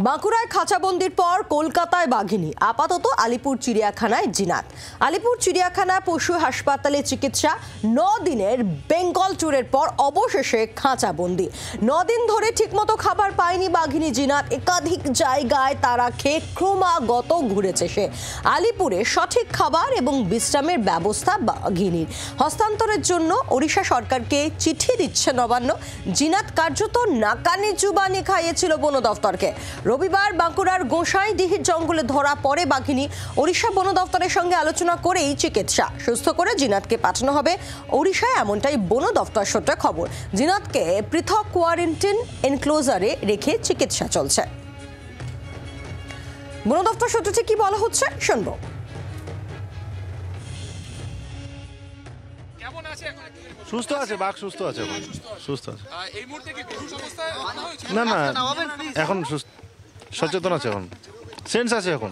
বাঁকুড়ায় খাঁচাবন্দির পর কলকাতায় বাঘিনী, আপাতত আলিপুর চিড়িয়াখানায় জিনাত। আলিপুর চিড়িয়াখানা পশু হাসপাতালে চিকিৎসা। 9 দিনের বেঙ্গল ট্যুরের পর অবশেষে খাঁচাবন্দি। 9 দিন ধরে ঠিকমতো খাবার পায়নি বাঘিনী জিনাত। একাধিক জায়গায় তারা খেয়ে ক্রমাগত ঘুরেছে সে। আলিপুরে সঠিক খাবার এবং বিশ্রামের ব্যবস্থা বাঘিনীর। হস্তান্তরের জন্য ওড়িশা সরকারকে চিঠি দিচ্ছে নবান্ন। জিনাত কার্যত নাকানি চুবানি খাইয়েছিল বন দফতরকে। রবিবার বাঁকুড়ার গোসাইডিহির জঙ্গলে ধরা পড়ে বাঘিনী। ওড়িশা বন দফতরের সঙ্গে আলোচনা করেই চিকিৎসা। সুস্থ করে জিনাতকে পাঠানো হবে ওড়িশায়, এমনটাই বন দফতর সূত্রে খবর। জিনাতকে পৃথক কোয়ারেন্টাইন এনক্লোজারে রেখে চিকিৎসা চলছে। বন দফতর সূত্রে কি বলা হচ্ছে শুনবো। সুস্থ আছে, বাঘ সুস্থ আছে, সুস্থ আছে। না না, এখন সচেতন আছে, এখন সেন্স আছে। এখন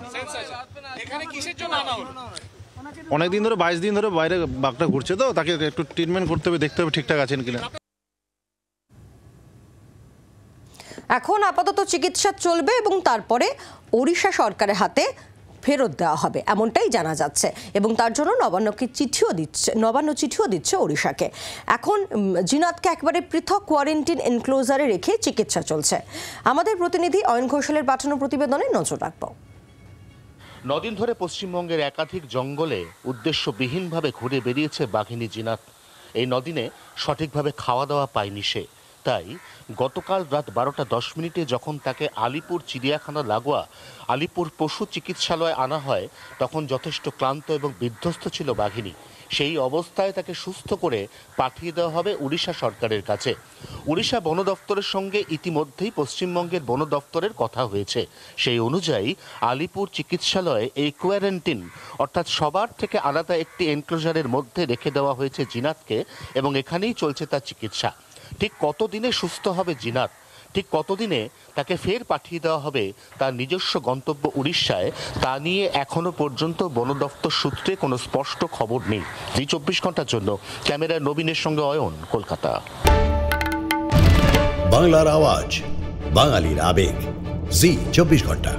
অনেকদিন ধরে 22 দিন ধরে বাইরে বাঘটা ঘুরছে, তো তাকে একটু ট্রিটমেন্ট করতে হবে, দেখতে হবে ঠিকঠাক আছেন কিনা। এখন আপাতত চিকিৎসা চলবে এবং তারপরে ওড়িশা সরকারের হাতে ফেরত দেওয়া হবে, এমনটাই জানা যাচ্ছে। এবং তার জন্য নবান্ন চিঠিও দিচ্ছে ওড়িশাকে। এখন জিনাতকে একবারে পৃথক কোয়ারেন্টাইন এনক্লোজারে রেখে চিকিৎসা চলছে। আমাদের প্রতিনিধি অয়ন ঘোষালের পাঠানো প্রতিবেদনে নজর রাখব। 9 দিন ধরে পশ্চিমবঙ্গের একাধিক জঙ্গলে উদ্দেশ্যবিহীনভাবে ঘুরে বেরিয়েছে বাঘিনী জিনাত। এই 9 দিনে সঠিকভাবে খাওয়া দাওয়া পায়নি সে। তাই গতকাল রাত 12টা 10 মিনিটে যখন তাকে আলিপুর চিড়িয়াখানা লাগোয়া আলিপুর পশু চিকিৎসালয়ে আনা হয়, তখন যথেষ্ট ক্লান্ত এবং বিধ্বস্ত ছিল বাঘিনী। সেই অবস্থায় তাকে সুস্থ করে পাঠিয়ে দেওয়া হবে উড়িষ্যা সরকারের কাছে। উড়িষ্যা বন দফতরের সঙ্গে ইতিমধ্যেই পশ্চিমবঙ্গের বন দফতরের কথা হয়েছে। সেই অনুযায়ী আলিপুর চিকিৎসালয়ে এই কোয়ারেন্টাইন অর্থাৎ সবার থেকে আলাদা একটি এনক্লোজারের মধ্যে রেখে দেওয়া হয়েছে জিনাতকে, এবং এখানেই চলছে তার চিকিৎসা। ঠিক কতদিনে সুস্থ হবে জিনাত, ঠিক কতদিনে তাকে ফের পাঠিয়ে দেওয়া হবে তার নিজস্ব গন্তব্য উড়িষ্যায়, তা নিয়ে এখনো পর্যন্ত বন দফতর সূত্রে কোনো স্পষ্ট খবর নেই। জি 24 ঘন্টার জন্য ক্যামেরায় নবীনের সঙ্গে অয়ন, কলকাতা। বাংলার আওয়াজ, বাঙালির আবেগ, জি 24 ঘন্টা।